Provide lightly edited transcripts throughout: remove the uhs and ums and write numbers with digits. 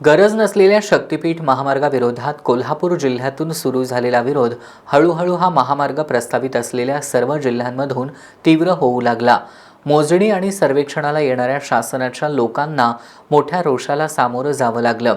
गरज नसलेल्या शक्तीपीठ महामार्गाविरोधात कोल्हापूर जिल्ह्यातून सुरू झालेला विरोध हळूहळू हा महामार्ग प्रस्तावित असलेल्या सर्व जिल्ह्यांमधून तीव्र होऊ लागला। मोजणी आणि सर्वेक्षणाला येणाऱ्या शासनाच्या लोकांना मोठ्या रोषाला सामोरं जावं लागलं।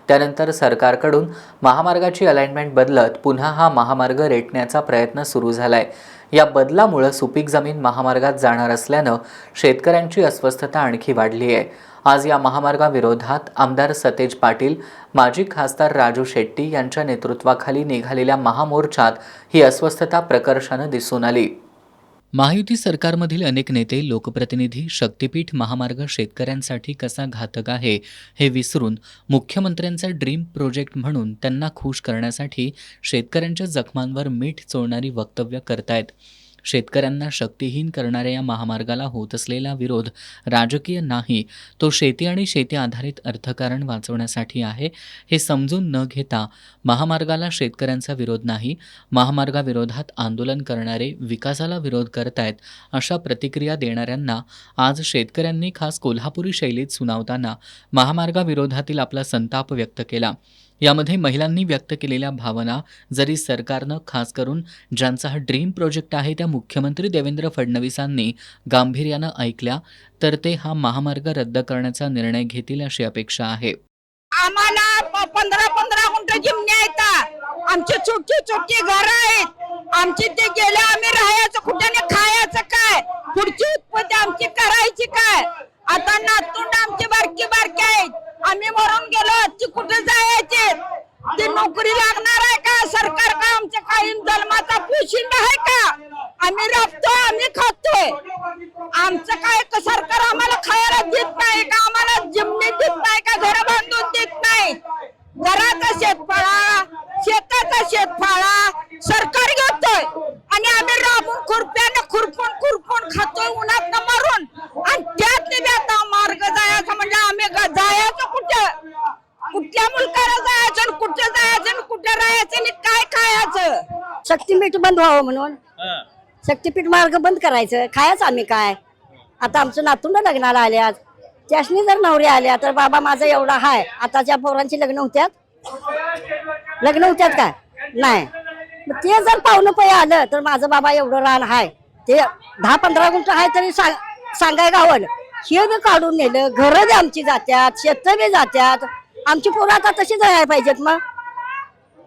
त्यानंतर सरकारकडून महामार्गाची अलाइनमेंट बदलत पुन्हा हा महामार्ग रेटण्याचा प्रयत्न सुरू झालाय। या बदलामुळे सुपीक जमीन महामार्गात जाणार असल्यानं शेतकऱ्यांची अस्वस्थता आणखी वाढली आहे। आज या महामार्गाविरोधात आमदार सतेज पाटील, माजी खासदार राजू शेट्टी यांच्या नेतृत्वाखाली निघालेल्या महामोर्चात ही अस्वस्थता प्रकर्षाने दिसून आली। महायुती सरकारमधील अनेक नेते, लोकप्रतिनिधी शक्तीपीठ महामार्ग शेतकऱ्यांसाठी कसा घातक आहे हे विसरून मुख्यमंत्र्यांचा ड्रीम प्रोजेक्ट म्हणून त्यांना खुश करण्यासाठी शेतकऱ्यांच्या जखमांवर मीठ चोळणारी वक्तव्य करतायत। शेतकऱ्यांना शक्तिहीन करणाऱ्या या महामार्गाला होत असलेला विरोध राजकीय नाही, तो शेती आणि शेती आधारित अर्थकारण वाचवण्यासाठी आहे हे समजून न घेता महामार्गाला शेतकऱ्यांचा विरोध नाही, महामार्गाविरोधात आंदोलन करणारे विकासाला विरोध करतायत अशा प्रतिक्रिया देणाऱ्यांना आज शेतकऱ्यांनी खास कोल्हापुरी शैलीत सुनावताना महामार्गाविरोधातील आपला संताप व्यक्त केला। यामध्ये महिलांनी व्यक्त केलेल्या भावना जरी सरकारनं खास करून ज्यांचा हा ड्रीम प्रोजेक्ट आहे त्या मुख्यमंत्री देवेंद्र फडणवीसांनी गांभीर्यानं ऐकल्या तर ते हा महामार्ग रद्द करण्याचा निर्णय घेतील अशी अपेक्षा आहे। आम्हाला 15 गुंठ जमिनी आहेत, आमची छोटी घर आहेत, आमची ते गेले आम्ही राहायचं कुठे खायचं काय, पुढची उत्पत्ती आमची करायची काय। आता नातूंड आमची बारकी आहेत, आम्ही मरून गेलो ती कुठे जायचे, ती नोकरी लागणार आहे का, सरकार का आमच्या काही जन्माचा पोशिंदा आहे का, आम्ही राबतोय आम्ही खातोय, आमचं काय सरकार आम्हाला खायला देत नाही का, आम्हाला जमिनी देत नाही का, घर बांधून देत नाही, घराचा शेतफाळा शेताचा शेतफाळा सरकार घेतोय आणि आम्ही राबून खुरप्याने खुरपून खातोय उन्हात मरून, आणि त्यात आता मार्ग जायचं म्हणजे आम्ही जायचं कुठल्या मुलकाला जायचं, कुठे जायचं, कुठे राहायचं आणि काय खायचं। शक्तीपीठ बंद व्हावं म्हणून शक्तीपीठ मार्ग बंद करायचं, खायचं आम्ही काय। आता आमचं नातूंड लग्नाला आल्यात, त्याशनी जर नवरी आल्या तर बाबा माझं एवढा हाय, आताच्या पोरांची लग्न होत्यात काय नाही, ते जर पाहुणं पै आलं तर माझं बाबा एवढं रान हाय, ते 10-15 गुंठ आहे तरी सांगाय गावल, हे बी काढून नेलं, घरं बी आमची जात्यात, शेत बी जात्यात, आमची पोरं आता तशीच राहायला पाहिजेत। मग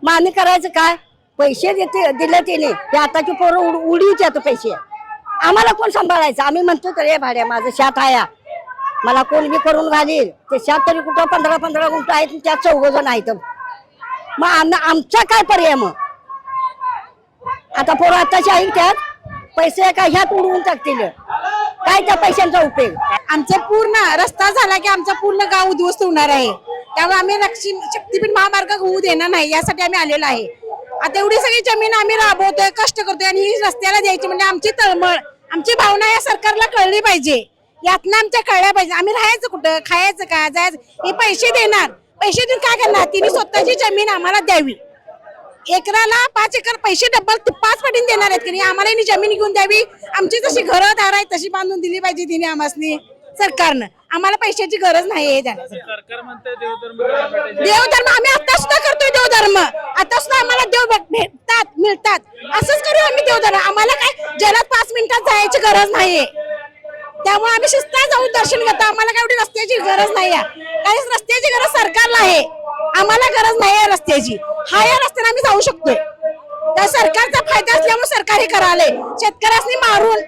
आम्ही करायचं काय, पैसे दिले तिने, हे आताची पोरं उडीच्यात पैसे, आम्हाला कोण सांभाळायचं। आम्ही म्हणतो तर हे भाड्या माझं शेत आहे, मला कोण बी करून घालील, ते शेत तरी कुठं 15 गुंठ आहेत, त्यात 4 जण आहेत, मग आमचा काय पर्याय। मग आता पोरं आताची ऐकतात, पैसे काय ह्यात उडवून टाकतील, काय त्या पैशांचा उपयोग। आमचा पूर्ण रस्ता झाला की आमचं पूर्ण गाव उद्ध्वस्त होणार आहे, त्यामुळे आम्ही शक्तीपीठ महामार्ग होऊ देणार नाही यासाठी आम्ही आलेलो आहे। आता एवढी सगळी जमीन आम्ही राबवतोय, कष्ट करतोय आणि ही रस्त्याला द्यायची म्हणजे आमची तळमळ, आमची भावना या सरकारला कळली पाहिजे, यातनं आमच्या कळल्या पाहिजे। आम्ही राहायचं कुठं, खायचं का, जायचं, हे पैसे देणार, पैसे देऊन काय करणार, तिने स्वतःची जमीन आम्हाला द्यावी, एकराला 5 एकर पैसे डबल 5 पटीने देणार आहेत की आम्हाला ही जमीन घेऊन द्यावी, आमची जशी घरं दार आहेत तशी बांधून दिली पाहिजे तिने आम्हाला, सरकारनं आम्हाला पैशाची गरज नाही। सरकार म्हणते देवधर्म आम्ही आता सुद्धा करतोय देवधर्म, आता सुद्धा आम्हाला देव मिळतात, असंच करू आम्ही देवधर्म, आम्हाला काय जलात 5 मिनिटात जायची गरज नाहीये, त्यामुळे आम्ही शिस्तात जाऊन दर्शन घेतो, आम्हाला काय एवढी रस्त्याची गरज नाही आहे, काही रस्त्याची गरज सरकारला आहे, आम्हाला गरज नाही आहे रस्त्याची, हा या रस्त्याने आम्ही जाऊ शकतोय, त्या सरकारचा फायदा असल्यामुळे सरकार हे करायलंय, शेतकऱ्यांनी मारून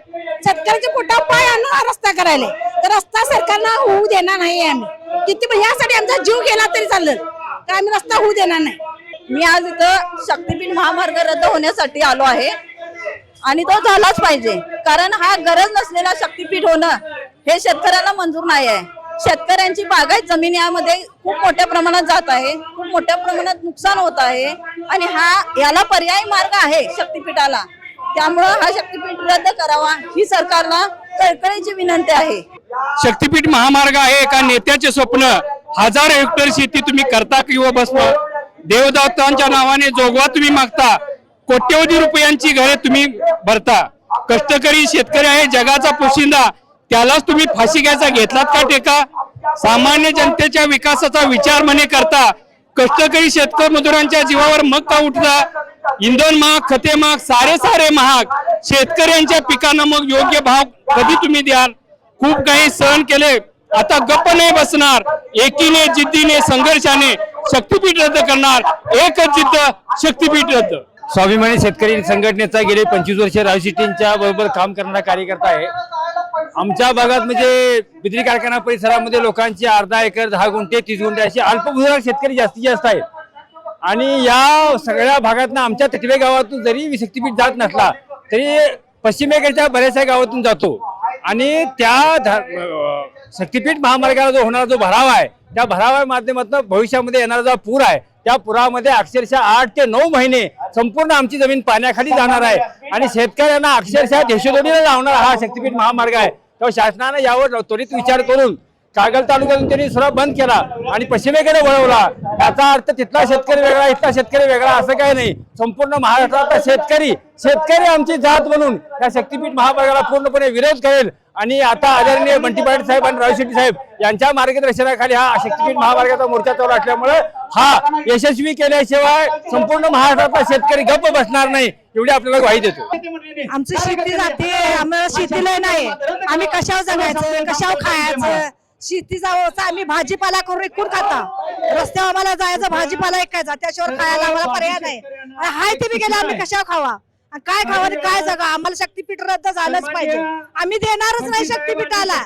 शेतकऱ्याच्या पोटावर पाय आणून हा रस्ता करायला, तर रस्ता सरकारला होऊ देणार नाही आम्ही, किती यासाठी आमचा जीव गेला तरी चाललं, तर आम्ही रस्ता होऊ देणार नाही। मी आज इथं शक्तीपीठ महामार्ग रद्द होण्यासाठी आलो आहे आणि तो झालाच पाहिजे, कारण हा गरज नसलेला शक्तीपीठ होणं हे शेतकऱ्याला मंजूर नाही आहे। शेतकऱ्यांची बागायत जमीन यामध्ये खूप मोठ्या प्रमाणात जात आहे, खूप मोठ्या प्रमाणात नुकसान होत आहे आणि याला पर्यायी मार्ग आहे शक्तीपीठाला, त्यामुळे हा शक्तीपीठ रद्द करावा ही सरकारला कळकळीची विनंती आहे। शक्तीपीठ महामार्ग आहे एका नेत्याचे स्वप्न, 1000 हेक्टर शेती तुम्ही करता किंवा बसवा, देवदत्तांच्या नावाने जोगवा तुम्ही मागता, कोट्यवधी रुपयांची घरे तुम्ही भरता, कष्टकरी शेतकरी आहे जगाचा पोशिंदा, त्यालाच तुम्ही फाशी घ्यायचा घेतलात का टेका? सामान्य जनतेच्या विकासाचा विचार म्हणे करता कष्टकरी शेतकरी मजुरांच्या जीवावर मग का उठला? इंधन महाग, खते महाग, सारे महाग, शेतकऱ्यांच्या पिकांना मग योग्य भाव कधी तुम्ही द्याल? खूप काही सहन केले, आता गप्प नाही बसणार. एकीने जिद्दीने संघर्षाने शक्तीपीठ रद्द करणार. एकच जिद्द, शक्तीपीठ रद्द. स्वाभिमानी शेतकरी संघटनेचा गेले 25 वर्ष राव शेट्टींच्या बरोबर काम करणारा कार्यकर्ता आहे. आमच्या भागात म्हणजे बिजली कारखाना परिसरामध्ये लोकांची अर्धा एकर, 10 गुंठे, 30 गुंठे असे अल्पभूधारक शेतकरी जास्तीत जास्त आहेत. आणि या सगळ्या भागातून आमच्या तटवे गावातून जरी शक्तीपीठ जात नसला तरी पश्चिमेकडच्या बऱ्याचशा गावातून जातो. आणि त्या शक्तीपीठ महामार्गाला जो होणारा जो भराव आहे, त्या भरावा माध्यमातून भविष्यामध्ये येणारा जो पूर आहे, त्या पुरामध्ये अक्षरशः 8 ते 9 महिने संपूर्ण आमची जमीन पाण्याखाली जाणार आहे. आणि शेतकऱ्यांना अक्षरशः देशोधडीला लावणारा हा शक्तीपीठ महामार्ग आहे. तेव्हा शासनाने यावर त्वरित विचार करून कागल तालुक्यातून त्यांनी सुद्धा बंद केला आणि पश्चिमेकडे वळवला. याचा अर्थ तिथला शेतकरी वेगळा, इथला शेतकरी वेगळा असं काही नाही. संपूर्ण महाराष्ट्रातला शेतकरी आमची जात म्हणून या शक्तीपीठ महामार्गाला पूर्णपणे विरोध करेल. आणि आता आदरणीय बंटी पाटील साहेब आणि राव शेट्टी साहेब यांच्या मार्गदर्शनाखाली हा शक्तीपीठ महामार्गाचा मोर्चा चालू असल्यामुळे हा यशस्वी केल्याशिवाय संपूर्ण महाराष्ट्रातला शेतकरी गप्प बसणार नाही एवढी आपल्याला ग्वाही देतो. आमची शेती जाते, आम्हाला शेतीला नाही, आम्ही कशावर जगायचं, कशावर खायचं, शेती जावं, आम्ही भाजीपाला करून विकून खाता. रस्त्यावर आम्हाला जायचं, भाजीपाला ऐकायचा, त्याशिवाय खायला आम्हाला पर्याय नाही. हाय ते बी गेले, आम्ही कशावर खावा, काय खावा आणि काय जगा? आम्हाला शक्तीपीठ रद्द झालंच पाहिजे. आम्ही देणारच नाही शक्तीपीठाला.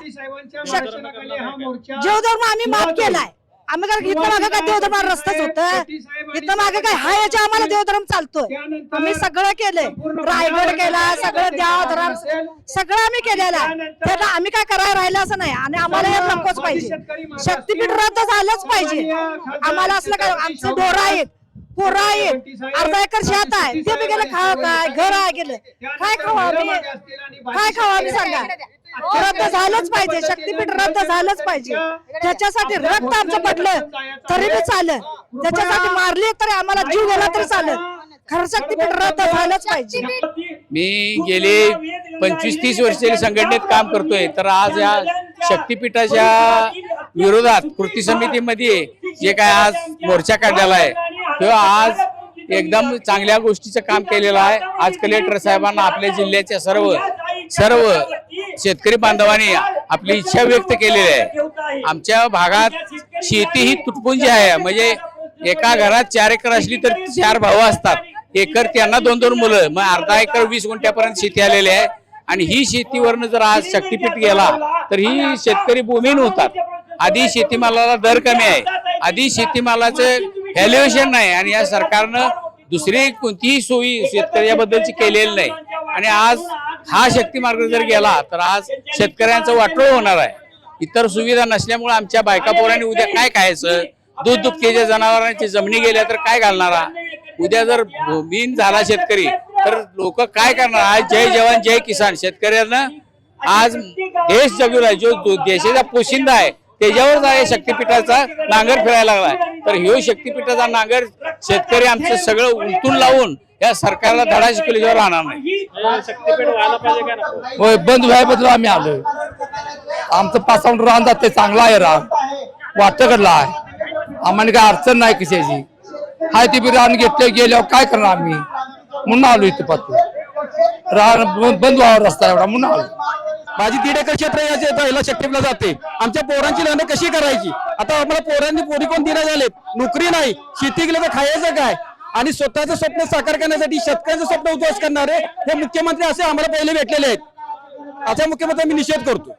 देवधर्म आम्ही माफ केलाय. आम्ही काय इथं मागं काय देवधर्म रस्ताच होतं? इथं मागं काय हाय याच्या आम्हाला देवधर्म चालतोय. आम्ही सगळं केलंय, रायगड केला, सगळं देवधर्म सगळं आम्ही केलेलं. त्याला आम्ही काय करायला राहिलं असं नाही. आणि आम्हाला हे नकोच पाहिजे, शक्तीपीठ रद्द झालंच पाहिजे. आम्हाला असलं काय, आमचं ढोरं आहेत, पोरं आहेत, अर्धा एकर शेत आहे, ते बी गेलं खावा, काय घर आहे गेलं, काय खावा आम्ही, काय खावा आम्ही सांगा? रद्द झालंच पाहिजे, शक्तीपीठ रद्द झालंच पाहिजे. त्याच्यासाठी रक्त आमचं पडलं तरी बी चालेल, त्याच्यासाठी मारले तरी आम्हाला जीव गेला तरी चालेल. खरं शक्तीपीठ रद्द झालंच पाहिजे. मी गेले 25-30 वर्षांनी संघटनेत काम करतोय, तर आज या शक्तीपीठाच्या विरोधात कृती समितीमध्ये जे काय आज मोर्चा काढलेला आहे, तेव्हा आज एकदम चांगल्या गोष्टीचं काम केलेलं आहे. आज कलेक्टर साहेबांना आपल्या जिल्ह्याच्या सर्व शेतकरी बांधवांनी आपली इच्छा व्यक्त केलेली आहे. आमच्या भागात शेती ही तुटपुंजी आहे. म्हणजे एका घरात 4 एकर असली तर 4 भाऊ असतात, एकर त्यांना 2-2 मुलं, मग अर्धा एकर 20 गुंठ्यापर्यंत शेती आलेली आहे. आणि ही शेतीवरनं जर आज शक्तीपीठ गेला तर ही शेतकरी भूमीहीन होतात. आधी शेतीमालाला दर कमी आहे, आधी शेतीमालाचं व्हॅल्युएशन नाही, आणि या सरकारनं दुसरी कोणतीही सोयी शेतकऱ्याबद्दलची केलेली नाही. आणि आज हा शक्ती मार्ग जर गेला तर आज शेतकऱ्यांचं वाटोळ होणार आहे. इतर सुविधा नसल्यामुळे आमच्या बायका पोरांनी उद्या काय खायचं? दूध दुभत्याच्या जनावरांची जमिनी गेल्या तर काय घालणारा? उद्या जर भूमीहीन झाला शेतकरी तर लोक काय करणार? आज जय जवान जय किसान, शेतकऱ्यांना आज देश जगू आहे, जो देशाचा पोशिंदा आहे त्याच्यावर आहे शक्तीपीठाचा नांगर फिरायला लागलाय. तर ह्यो शक्तीपीठाचा नांगर शेतकरी आमचं सगळं उलटून लावून या सरकारला धडा शिकवल्यावर राहणार नाही. होय, बंद व्हायबद्दल आम्ही आलोय. आमचं 5 रान जाते, चांगला आहे रान, वाटकडला आहे, आम्हाला काय अडचण नाही कशाची. हाय ते बी रान घेतले, गेल्यावर काय करणार आम्ही म्हणून आलो इथे. पाहतो रान बंद व्हावा रस्ता एवढा म्हणून आलो. माझी 1.5 एकर क्षेत्र याला शक्तीपीठला जाते. आमच्या पोरांची लग्न कशी करायची? आता आम्हाला पोरी कोण दिला झालेत, नोकरी नाही, शेती गेलं तर खायचं काय? आणि स्वतःचं स्वप्न साकार करण्यासाठी शेतकऱ्यांचं स्वप्न उद्ध्वस्त करणारे हे मुख्यमंत्री असे आम्हाला पहिले भेटलेले आहेत. अशा मुख्यमंत्री मी निषेध करतो.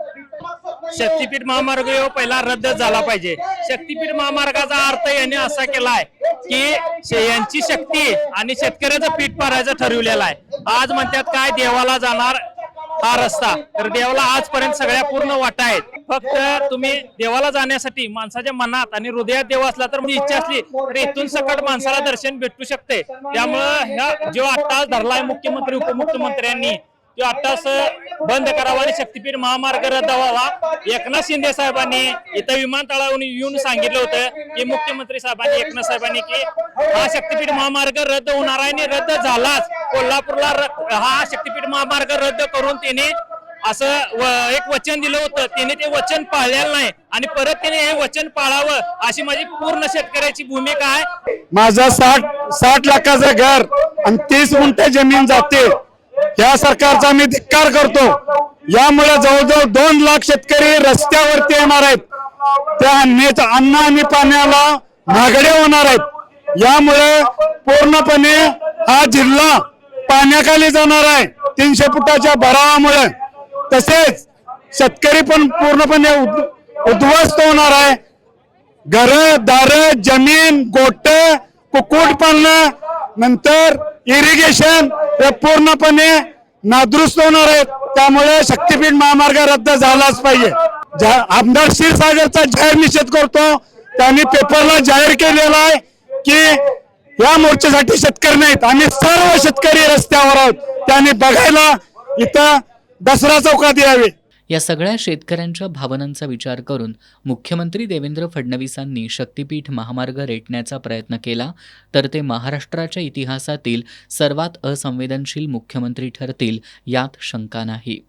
शक्तीपीठ महामार्ग पहिला रद्द झाला पाहिजे. शक्तीपीठ महामार्गाचा अर्थ यांनी असा केलाय की यांची शक्ती आणि शेतकऱ्याचं पीठ पारायचं ठरवलेलं आहे. आज म्हणतात काय देवाला जाणार हा रस्ता, तर देवाला आजपर्यंत सगळ्या पूर्ण वाटा आहेत. फक्त तुम्ही देवाला जाण्यासाठी माणसाच्या मनात आणि हृदयात देव असला तर इच्छा असली तर इथून सकट माणसाला दर्शन भेटू शकते. त्यामुळं ह्या जो अट्टास धरलाय मुख्यमंत्री उपमुख्यमंत्र्यांनी, तो अट्टास बंद करावा आणि शक्तीपीठ महामार्ग रद्द व्हावा. एकनाथ शिंदे साहेबांनी इथं विमानतळावरून येऊन सांगितलं होतं की मुख्यमंत्री साहेबांनी, एकनाथ साहेबांनी, की हा शक्तीपीठ महामार्ग रद्द होणार आहे आणि रद्द झालाच. कोल्हापूरला हा शक्तीपीठ महामार्ग रद्द करून त्याने असं एक वचन दिलं होतं, त्याने ते वचन पाळलेलं नाही आणि परत त्याने हे वचन पाळावं अशी माझी पूर्ण शेतकऱ्याची भूमिका आहे. माझं 60 लाखाचं घर आणि 30 गुंठे जमीन जाते, या सरकारचा मी धिक्कार करतो. यामुळे जवळजवळ 2 लाख शेतकरी रस्त्यावरती येणार आहेत. त्या अन्न आणि पाण्याला महागडे होणार आहेत. यामुळे पूर्णपणे हा जिल्हा पाण्याखाली जाणार आहे 300 फुटाच्या भरावामुळे. तसेच शेतकरी पण पूर्णपणे उद्ध्वस्त होणार आहे. घर दार जमीन गोट कुक्कुटपालन नंतर इरिगेशन हे पूर्णपणे नादुरुस्त होणार आहेत. त्यामुळे शक्तीपीठ महामार्ग रद्द झालाच पाहिजे. आमदार क्षीरसागरचा जाहीर निषेध करतो. त्यांनी पेपरला जाहीर केलेला आहे की या मोर्चासाठी शेतकरी नाहीत, आम्ही सर्व शेतकरी रस्त्यावर आहोत. त्यांनी बघायला इथं दसरा चौकात यावे. या सगळ्या शेतकऱ्यांच्या भावनांचा विचार करून मुख्यमंत्री देवेंद्र फडणवीसांनी शक्तीपीठ महामार्ग रेटण्याचा प्रयत्न केला तर ते महाराष्ट्राच्या इतिहासातील सर्वात असंवेदनशील मुख्यमंत्री ठरतील यात शंका नाही.